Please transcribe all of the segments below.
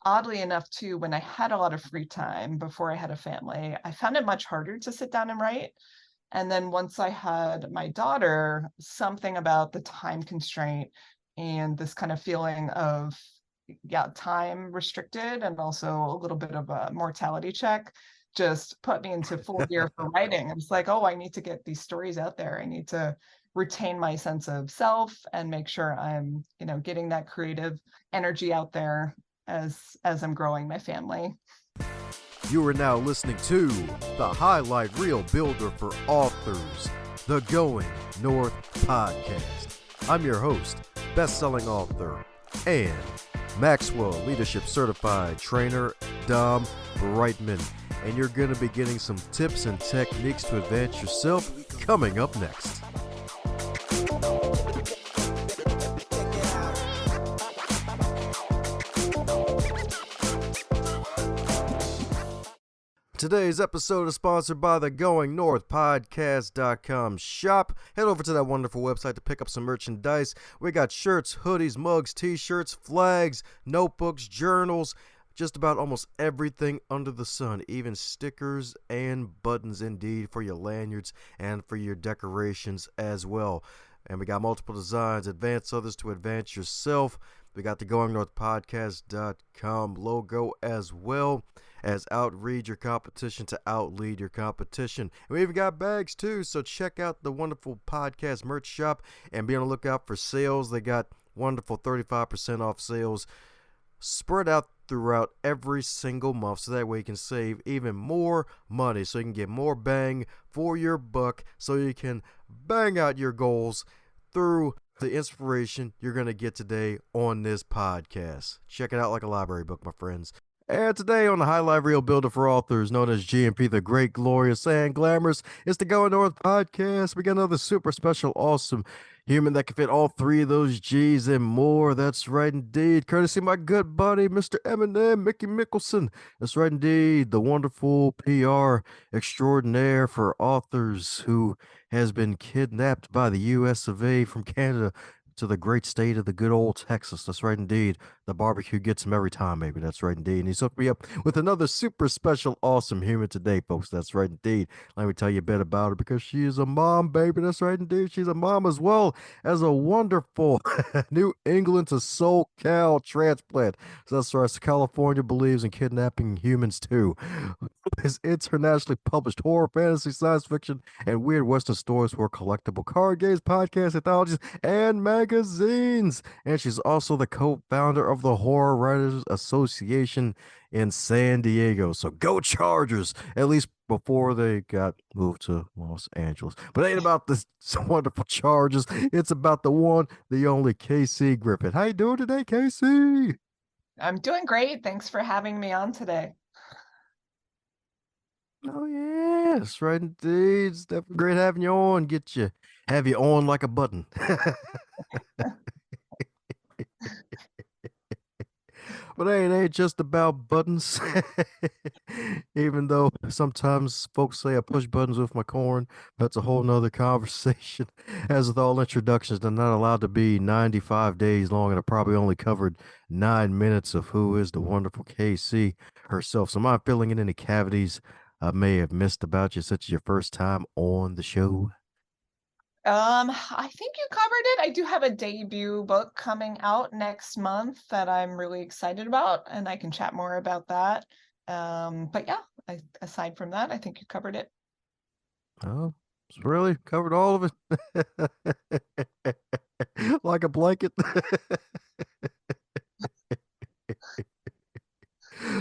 oddly enough, too, when I had a lot of free time before I had a family, I found it much harder to sit down and write. And then once I had my daughter, something about the time constraint and this kind of feeling of, yeah, time restricted and also a little bit of a mortality check just put me into full gear for writing. It's like, oh, I need to get these stories out there. I need to retain my sense of self and make sure I'm, getting that creative energy out there as I'm growing my family. You are now listening to the highlight reel builder for authors, the Going North podcast. I'm your host, best-selling author, and Maxwell Leadership Certified Trainer, DomBrightmon. And you're going to be getting some tips and techniques to advance yourself coming up next. Today's episode is sponsored by the Going North Podcast.com shop. Head over to that wonderful website to pick up some merchandise. We got shirts, hoodies, mugs, t-shirts, flags, notebooks, journals, just about almost everything under the sun, even stickers and buttons indeed for your lanyards and for your decorations as well. And we got multiple designs, advance others to advance yourself. We got the GoingNorthPodcast.com logo as well as outread your competition to outlead your competition. And we even got bags too, so check out the wonderful podcast merch shop and be on the lookout for sales. They got wonderful 35% off sales spread out throughout every single month, so that way you can save even more money, so you can get more bang for your buck, so you can bang out your goals through the inspiration you're going to get today on this podcast. Check it out like a library book, my friends. And today on the highlight reel builder for authors, known as GMP, the great, glorious, and glamorous, it's the Going North podcast. We got another super special, awesome human that can fit all three of those G's and more. That's right, indeed. Courtesy of my good buddy, Mr. Eminem, Mickey Mickelson. That's right, indeed. The wonderful PR extraordinaire for authors who has been kidnapped by the U.S. of A. from Canada to the great state of the good old Texas. That's right, indeed. The barbecue gets him every time, baby. That's right, indeed. And he's hooked me up with another super special, awesome human today, folks. That's right, indeed. Let me tell you a bit about her because she is a mom, baby. That's right, indeed. She's a mom as well as a wonderful New England-to-SoCal transplant. So that's right. So California believes in kidnapping humans too. His internationally published horror, fantasy, science fiction, and weird Western stories for collectible card games, podcasts, anthologies, and magazines. And she's also the co-founder of the Horror Writers Association in San Diego. So go Chargers, at least before they got moved to Los Angeles. But it ain't about this wonderful Chargers. It's about the one, the only KC Grifant. How you doing today, KC? I'm doing great. Thanks for having me on today. Oh yes, right indeed. It's definitely great having you on. Have you on like a button. But hey, it ain't just about buttons. Even though sometimes folks say I push buttons with my corn, that's a whole nother conversation. As with all introductions, they're not allowed to be 95 days long, and I probably only covered 9 minutes of who is the wonderful KC herself. So am I filling in any cavities I may have missed about you, such as your first time on the show? I think you covered it. I do have a debut book coming out next month that I'm really excited about, and I can chat more about that. But yeah, aside from that, I think you covered it. Oh, it's really covered all of it like a blanket.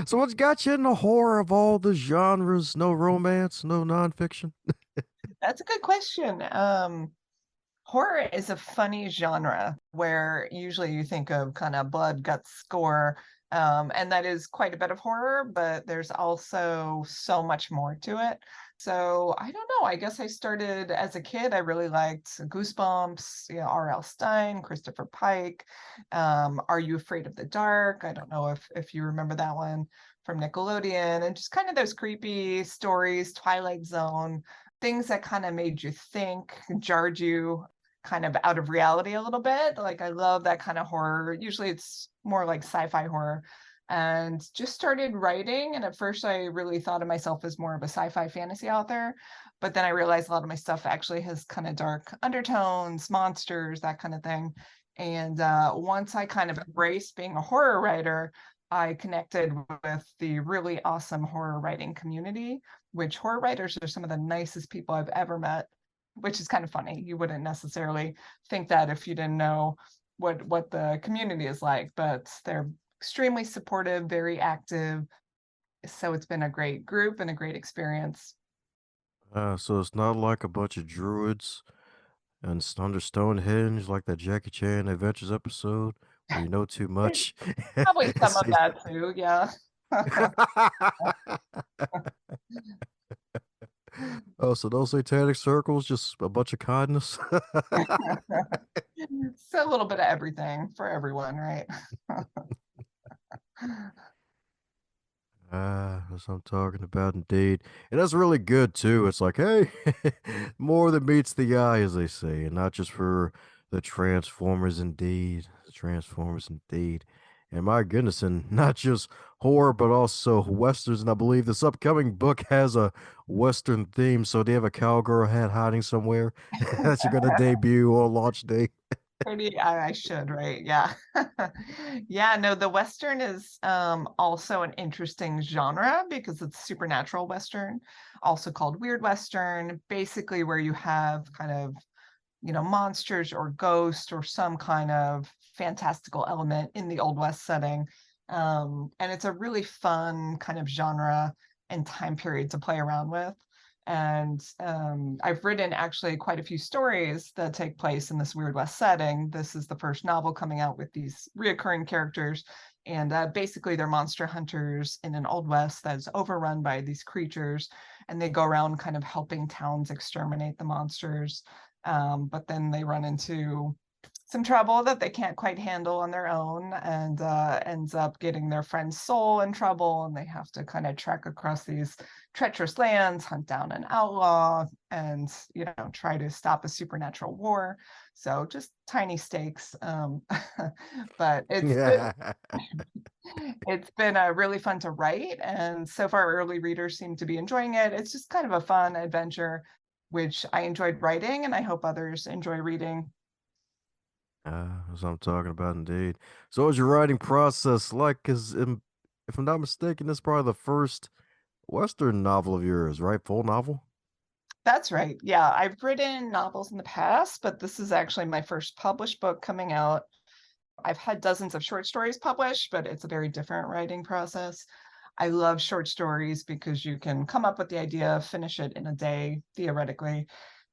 So what's got you in the horror of all the genres? No romance, no nonfiction? That's a good question. Horror is a funny genre where usually you think of kind of blood, guts, gore, and that is quite a bit of horror, but there's also so much more to it. So I don't know. I guess I started as a kid. I really liked Goosebumps, R.L. Stine, Christopher Pike. Are You Afraid of the Dark? I don't know if you remember that one from Nickelodeon, and just kind of those creepy stories, Twilight Zone, things that kind of made you think, jarred you kind of out of reality a little bit. Like I love that kind of horror. Usually it's more like sci-fi horror. and just started writing. And at first I really thought of myself as more of a sci-fi fantasy author, but then I realized a lot of my stuff actually has kind of dark undertones, monsters, that kind of thing. And once I kind of embraced being a horror writer, I connected with the really awesome horror writing community, which horror writers are some of the nicest people I've ever met, which is kind of funny. You wouldn't necessarily think that if you didn't know what the community is like, but they're extremely supportive, very active. So it's been a great group and a great experience. So it's not like a bunch of druids and under Stonehenge, like that Jackie Chan Adventures episode where you know too There's much. probably some of that too, yeah. Oh, so those satanic circles, just a bunch of kindness? So a little bit of everything for everyone, right? Ah, that's what I'm talking about indeed. And that's really good too. It's like, hey, more than meets the eye, as they say, and not just for the Transformers indeed. The Transformers indeed. And my goodness, and not just horror, but also westerns. And I believe this upcoming book has a western theme. So do you have a cowgirl hat hiding somewhere that you're gonna debut on launch day? Pretty, I should, right? Yeah. Yeah, no, the Western is also an interesting genre because it's supernatural Western, also called Weird Western, basically where you have kind of, monsters or ghosts or some kind of fantastical element in the Old West setting. And it's a really fun kind of genre and time period to play around with. And I've written actually quite a few stories that take place in this Weird West setting. This is the first novel coming out with these reoccurring characters. And basically, they're monster hunters in an Old West that's overrun by these creatures. And they go around kind of helping towns exterminate the monsters. But then they run into some trouble that they can't quite handle on their own, and ends up getting their friend's soul in trouble, and they have to kind of trek across these treacherous lands, hunt down an outlaw, and try to stop a supernatural war. So just tiny stakes, but Yeah. it's been really fun to write, and so far early readers seem to be enjoying it. It's just kind of a fun adventure, which I enjoyed writing, and I hope others enjoy reading. That's what I'm talking about indeed. So, what was your writing process like? Because if I'm not mistaken, this is probably the first Western novel of yours, right? Full novel? That's right. Yeah, I've written novels in the past, but this is actually my first published book coming out. I've had dozens of short stories published, but it's a very different writing process. I love short stories because you can come up with the idea, finish it in a day, theoretically.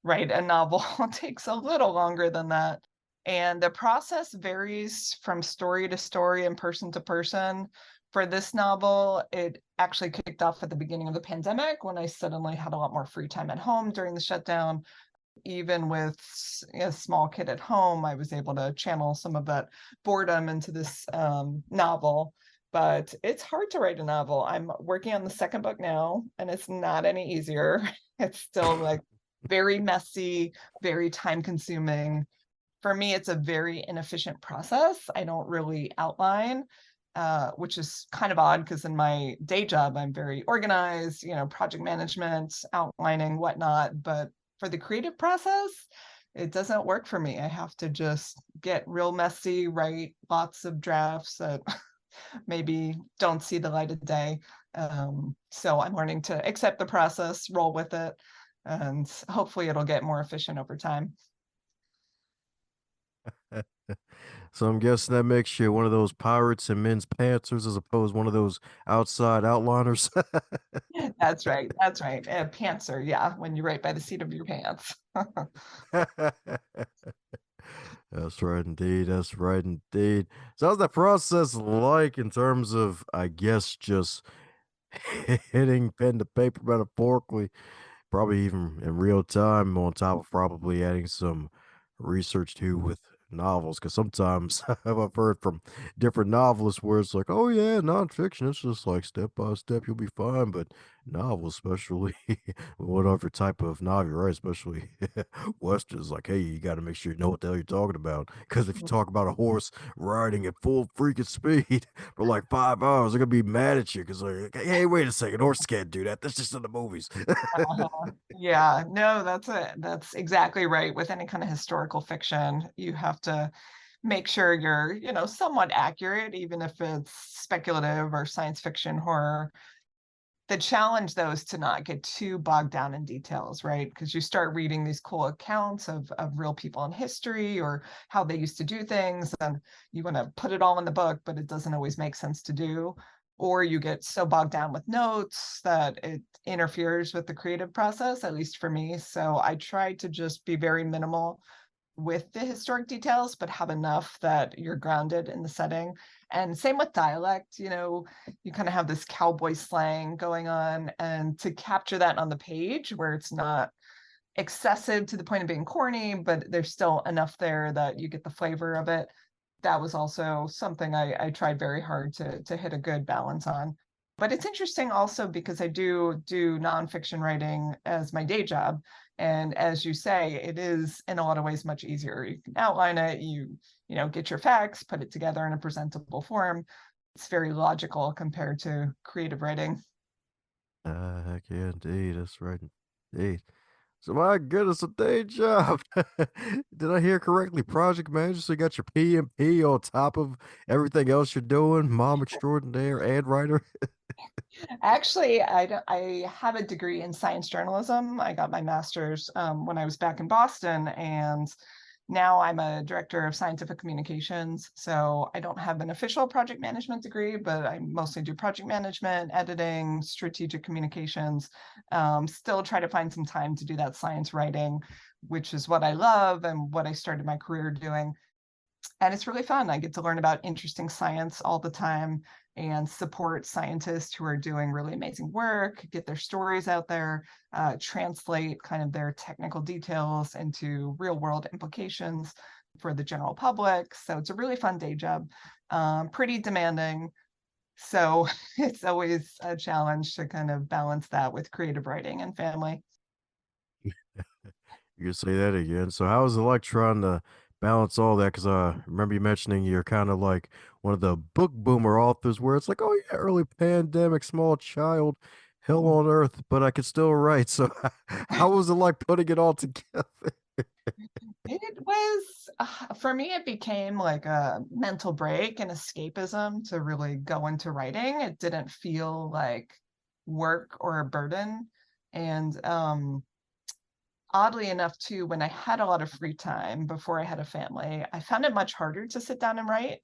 Write a novel takes a little longer than that. And the process varies from story to story and person to person. For this novel, it actually kicked off at the beginning of the pandemic when I suddenly had a lot more free time at home during the shutdown. Even with a small kid at home, I was able to channel some of that boredom into this novel. But it's hard to write a novel. I'm working on the second book now, and it's not any easier. It's still like very messy, very time consuming. For me, it's a very inefficient process. I don't really outline, which is kind of odd because in my day job, I'm very organized, project management, outlining, whatnot. But for the creative process, it doesn't work for me. I have to just get real messy, write lots of drafts that maybe don't see the light of day. So I'm learning to accept the process, roll with it, and hopefully it'll get more efficient over time. So, I'm guessing that makes you one of those pirates and men's pantsers as opposed to one of those outside outliners. That's right. That's right. Pantser, yeah, when you write by the seat of your pants. That's right, indeed. That's right, indeed. So, how's that process like in terms of, I guess, just hitting pen to paper metaphorically? Probably even in real time, on top of probably adding some research too with novels. Because sometimes I've heard from different novelists where it's like, oh, yeah, nonfiction, it's just like step by step, you'll be fine. But novel, especially whatever type of novel, right? Especially westerns. Like, hey, you got to make sure you know what the hell you're talking about. Because if you talk about a horse riding at full freaking speed for like 5 hours, they're gonna be mad at you because like, hey, wait a second, horses can't do that. That's just in the movies. Uh-huh. Yeah, no, that's exactly right. With any kind of historical fiction, you have to make sure you're, somewhat accurate, even if it's speculative or science fiction horror. The challenge, though, is to not get too bogged down in details, right? Because you start reading these cool accounts of real people in history or how they used to do things, and you want to put it all in the book, but it doesn't always make sense to do. Or you get so bogged down with notes that it interferes with the creative process, at least for me. So I try to just be very minimal with the historic details, but have enough that you're grounded in the setting. And same with dialect, you kind of have this cowboy slang going on, and to capture that on the page where it's not excessive to the point of being corny, but there's still enough there that you get the flavor of it. That was also something I tried very hard to hit a good balance on. But it's interesting also because I do nonfiction writing as my day job. And as you say, it is in a lot of ways much easier. You can outline it, get your facts, put it together in a presentable form. It's very logical compared to creative writing. Heck yeah, indeed. That's right, indeed. So my goodness, a day job. Did I hear correctly? Project manager. So you got your PMP on top of everything else you're doing. Mom extraordinaire and writer. Actually, I have a degree in science journalism. I got my master's when I was back in Boston, and now I'm a director of scientific communications. So I don't have an official project management degree, but I mostly do project management, editing, strategic communications. Still try to find some time to do that science writing, which is what I love and what I started my career doing. And it's really fun. I get to learn about interesting science all the time and support scientists who are doing really amazing work, get their stories out there, translate kind of their technical details into real world implications for the general public. So it's a really fun day job, pretty demanding. So it's always a challenge to kind of balance that with creative writing and family. You can say that again. So how is it like trying to balance all that? Because I remember you mentioning you're kind of like one of the book boomer authors where it's like, oh yeah, early pandemic, small child, hell on earth, but I can still write. So how was it like putting it all together? It was, for me, it became like a mental break and escapism to really go into writing. It didn't feel like work or a burden. And oddly enough, too, when I had a lot of free time before I had a family, I found it much harder to sit down and write.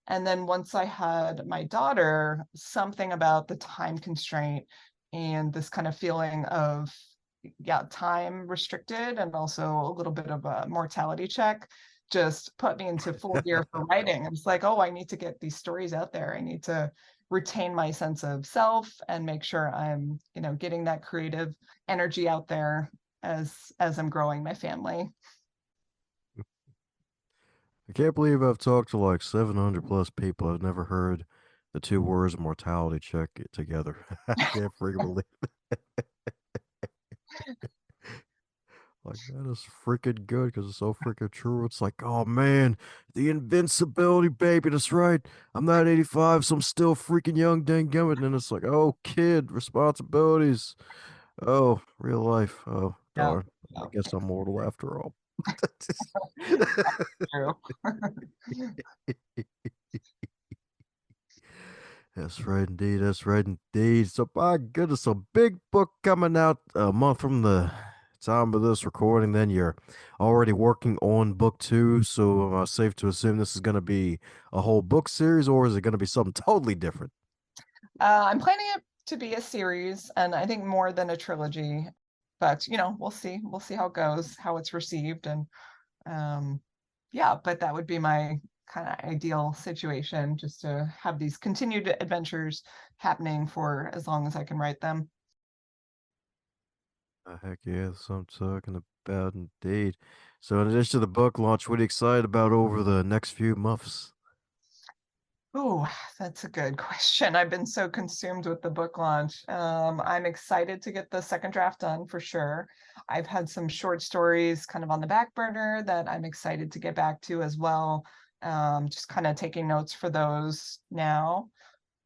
And then once I had my daughter, something about the time constraint and this kind of feeling of, yeah, time restricted and also a little bit of a mortality check just put me into full gear for writing. It was like, oh, I need to get these stories out there. I need to retain my sense of self and make sure I'm, getting that creative energy out there as I'm growing my family. I can't believe I've talked to like 700 plus people. I've never heard the two words mortality check together. I can't freaking believe. Like, that is freaking good because it's so freaking true. It's like, oh man, the invincibility, baby. That's right. I'm not 85, so I'm still freaking young, dang gummit. And then it's like, oh, kid, responsibilities. Oh, real life. Oh, Yeah, darn. I yeah, guess I'm mortal after all. true. That's right, indeed. That's right, indeed. So, by goodness, a big book coming out a month from the time of this recording. Then you're already working on book two. So, safe to assume this is going to be a whole book series, or is it going to be something totally different? I'm planning it to be a series, and I think more than a trilogy. But we'll see. We'll see how it goes, how it's received, and um, yeah. But that would be my kind of ideal situation, just to have these continued adventures happening for as long as I can write them. Heck yeah, that's what I'm talking about, indeed. So, in addition to the book launch, what are you excited about over the next few months? Oh, that's a good question. I've been so consumed with the book launch. I'm excited to get the second draft done for sure. I've had some short stories kind of on the back burner that I'm excited to get back to as well. Just kind of taking notes for those now.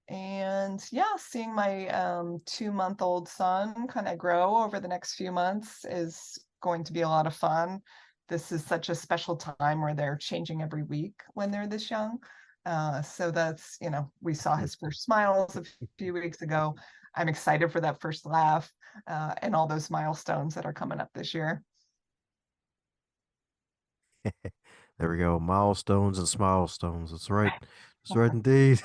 And yeah, seeing my 2-month-old son kind of grow over the next few months is going to be a lot of fun. This is such a special time where they're changing every week when they're this young. So that's, we saw his first smiles a few weeks ago. I'm excited for that first laugh and all those milestones that are coming up this year. There we go. Milestones and smilestones. That's right. That's right indeed.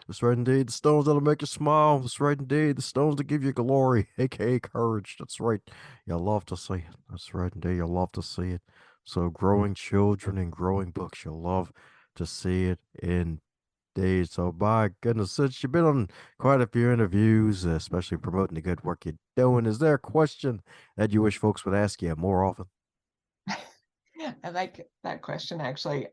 That's right indeed. The stones that'll make you smile. That's right indeed. The stones that give you glory, aka courage. That's right. You'll love to see it. That's right indeed. You'll love to see it. So growing children and growing books, you'll love to see it indeed. So by goodness, since you've been on quite a few interviews, especially promoting the good work you're doing, is there a question that you wish folks would ask you more often? I like that question actually.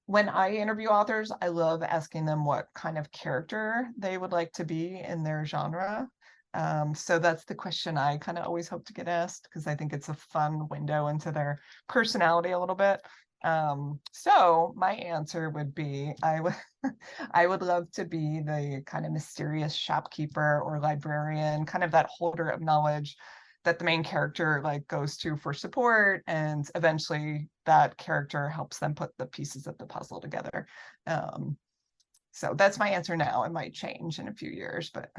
When I interview authors, I love asking them what kind of character they would like to be in their genre. So that's the question I kind of always hope to get asked because I think it's a fun window into their personality a little bit. So my answer would be I would I would love to be the kind of mysterious shopkeeper or librarian, kind of that holder of knowledge that the main character like goes to for support, and eventually that character helps them put the pieces of the puzzle together. um, so that's my answer now. It might change in a few years, but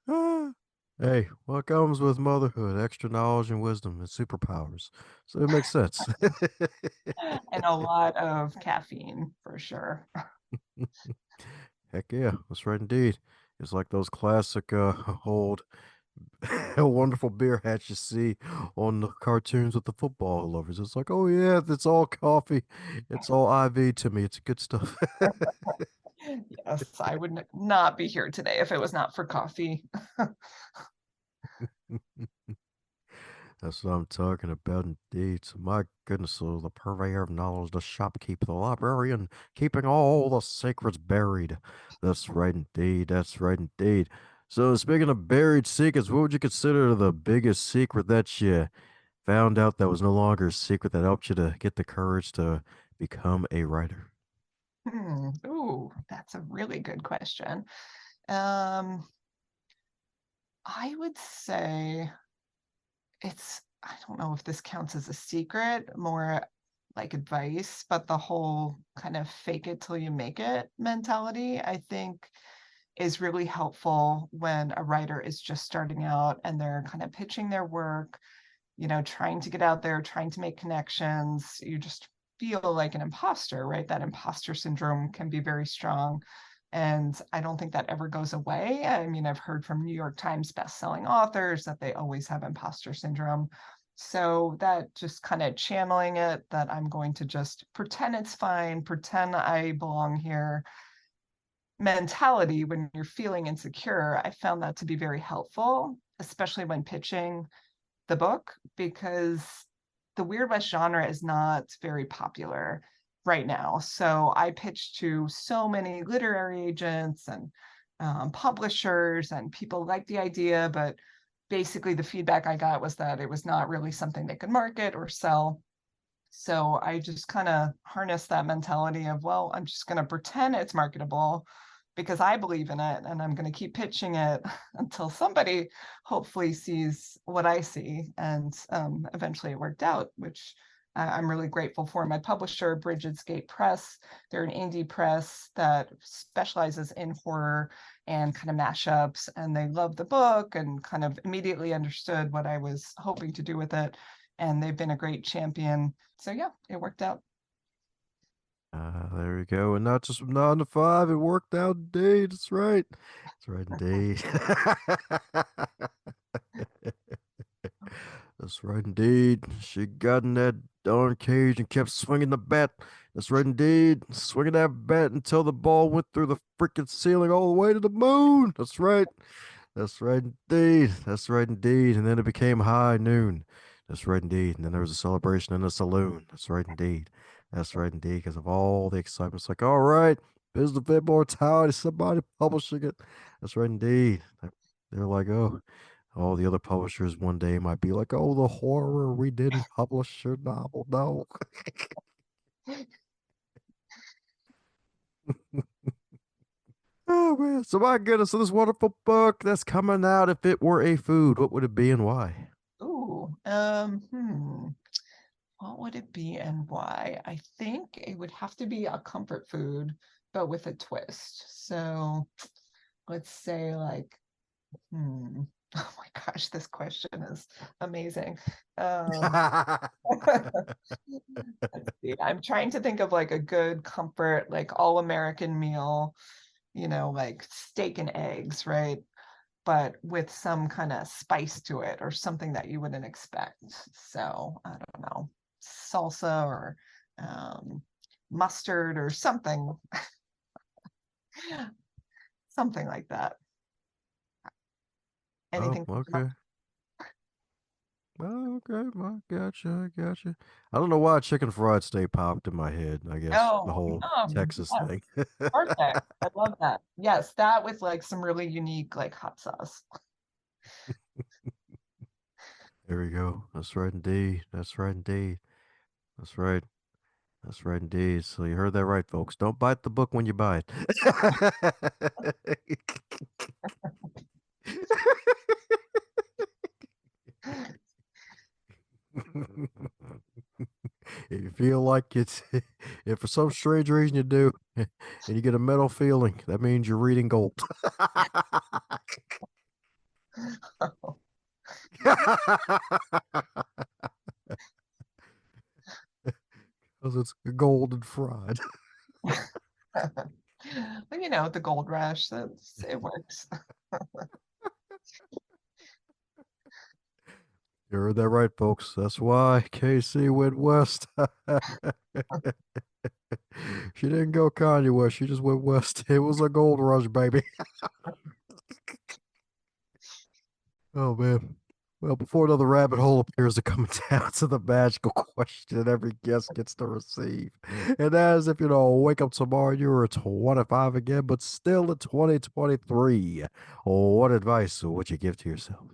Ah, hey, what comes with motherhood? Extra knowledge and wisdom and superpowers. So it makes sense. and a lot of caffeine for sure. Heck yeah, that's right indeed. It's like those classic old wonderful beer hats you see on the cartoons with the football lovers. It's like, oh yeah, it's all coffee. It's all IV to me. It's good stuff. Yes, I would not be here today if it was not for coffee. That's what I'm talking about indeed. So my goodness, so the purveyor of knowledge, the shopkeeper, the librarian, keeping all the secrets buried. That's right indeed. That's right indeed. So speaking of buried secrets, what would you consider the biggest secret that you found out that was no longer a secret that helped you to get the courage to become a writer? Ooh, that's a really good question. um, I would say I don't know if this counts as a secret, more like advice, but the whole kind of fake it till you make it mentality, I think, is really helpful when a writer is just starting out and they're kind of pitching their work, trying to get out there, trying to make connections. You just feel like an imposter, right? That imposter syndrome can be very strong. And I don't think that ever goes away. I mean, I've heard from New York Times bestselling authors that they always have imposter syndrome. So that just kind of channeling it, that I'm going to just pretend it's fine, pretend I belong here mentality when you're feeling insecure, I found that to be very helpful, especially when pitching the book, because the Weird West genre is not very popular right now. So I pitched to so many literary agents and publishers, and people liked the idea, but basically the feedback I got was that it was not really something they could market or sell. So I just kind of harnessed that mentality of, well, I'm just going to pretend it's marketable because I believe in it, and I'm going to keep pitching it until somebody hopefully sees what I see. And eventually it worked out, which I'm really grateful for. My publisher, Bridget's Gate Press, they're an indie press that specializes in horror and kind of mashups. And they loved the book and kind of immediately understood what I was hoping to do with it. And they've been a great champion. So yeah, it worked out. There we go. And not just from 9 to 5, it worked out indeed. That's right. That's right indeed. That's right indeed. She got in that darn cage and kept swinging the bat. That's right indeed. Swinging that bat until the ball went through the freaking ceiling all the way to the moon. That's right. That's right indeed. That's right indeed. And then it became high noon. That's right indeed. And then there was a celebration in a saloon. That's right indeed. That's right indeed. Because of all the excitement. It's like, all right, business of immortality, somebody publishing it. That's right indeed. They're like, oh, all the other publishers one day might be like, oh, the horror, we didn't publish your novel. No. Oh man. So my goodness, so this wonderful book that's coming out, if it were a food, what would it be and why? Ooh, what would it be and why? I think it would have to be a comfort food, but with a twist. So let's say like, hmm. Oh my gosh, this question is amazing. Let's see. I'm trying to think of like a good comfort, like all American meal, like steak and eggs, right? But with some kind of spice to it or something that you wouldn't expect. So I don't know, salsa or um, mustard or something, something like that. Oh, Anything? okay. Oh, okay. I gotcha. I gotcha. I don't know why chicken fried steak popped in my head. I guess the Oh, whole Texas yes, thing. perfect. I love that. Yes, that with like some really unique like hot sauce. There we go. That's right indeed. That's right indeed. That's right. That's right indeed. So you heard that right, folks. Don't bite the book when you buy it. If you feel like it's, if for some strange reason you do, and you get a metal feeling, that means you're reading gold. Because it's golden fried. But the gold rush, it works. You heard that right, folks. That's why KC went west. She didn't go Kanye West. She just went west. It was a gold rush, baby. Oh man. Well, before another rabbit hole appears to come down to the magical question that every guest gets to receive. And that is if wake up tomorrow, you're 25 again, but still in 2023. What advice would you give to yourself?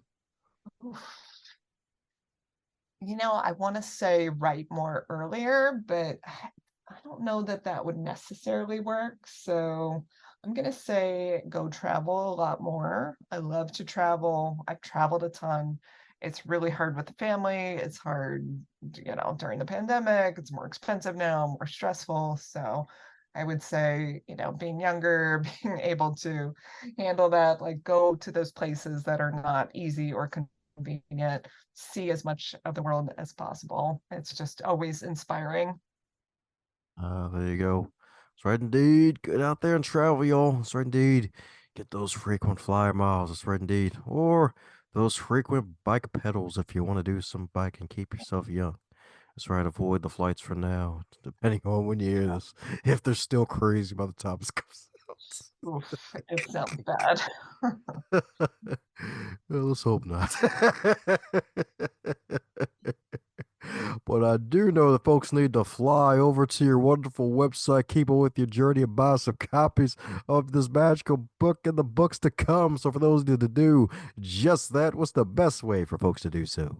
I want to say write more earlier, but I don't know that that would necessarily work. So I'm going to say go travel a lot more. I love to travel. I've traveled a ton. It's really hard with the family. It's hard, during the pandemic. It's more expensive now, more stressful. So I would say, being younger, being able to handle that, like go to those places that are not easy or convenient, see as much of the world as possible. It's just always inspiring. There you go. That's right indeed. Get out there and travel, y'all. That's right indeed. Get those frequent flyer miles. That's right indeed. Or those frequent bike pedals if you want to do some bike and keep yourself young. That's right. Avoid the flights for now, depending on when you hear this. If they're still crazy by the time this comes Oof, it sounds bad. out. Well, let's hope not. But I do know that folks need to fly over to your wonderful website, keep it with your journey, and buy some copies of this magical book and the books to come. So, for those to do just that, what's the best way for folks to do so?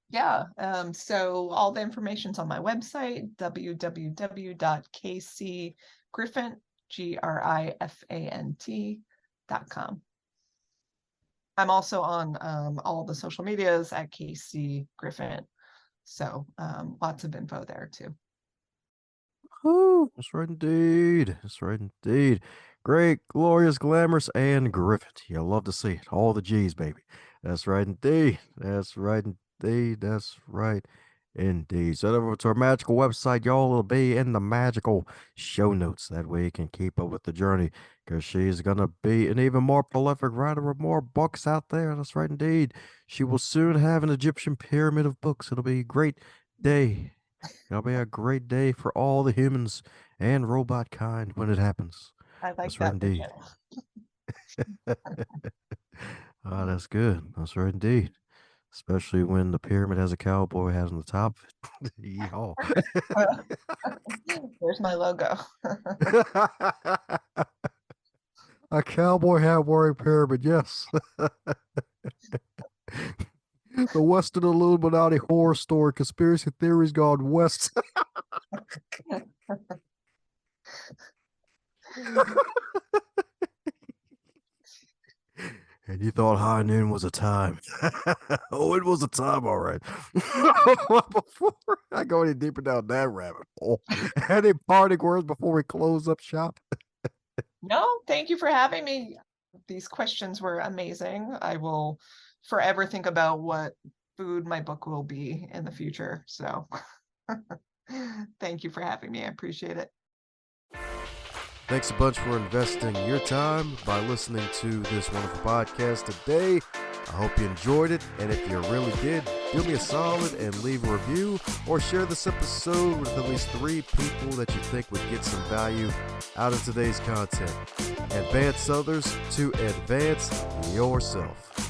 Yeah. So all the information's on my website, www.kcgriffant, Grifant.com. I'm also on all the social medias at KC Griffant. So lots of info there too. Oh, that's right indeed. That's right indeed. Great, glorious, glamorous, and Griffith. You love to see it. All the G's, baby. That's right indeed. That's right indeed. That's right indeed. So head over to our magical website, y'all. It'll be in the magical show notes. That way you can keep up with the journey. Because she's gonna be an even more prolific writer with more books out there. That's right indeed. She will soon have an Egyptian pyramid of books. It'll be a great day. It'll be a great day for all the humans and robot kind when it happens. I like That's right that indeed. vision. Ah, that's good. That's right indeed. especially when the pyramid has a cowboy hat on the top of it. Yeehaw. There's my logo. A cowboy hat wearing pyramid, yes. The Western Illuminati horror story, conspiracy theories gone west. And you thought high noon was a time. Oh, it was a time, all right. Before I go any deeper down that rabbit hole, any parting words before we close up shop? No, thank you for having me. These questions were amazing. I will forever think about what food my book will be in the future. So thank you for having me. I appreciate it. Thanks a bunch for investing your time by listening to this wonderful podcast today. I hope you enjoyed it, and if you really did, do me a solid and leave a review or share this episode with at least 3 people that you think would get some value out of today's content. Advance others to advance yourself.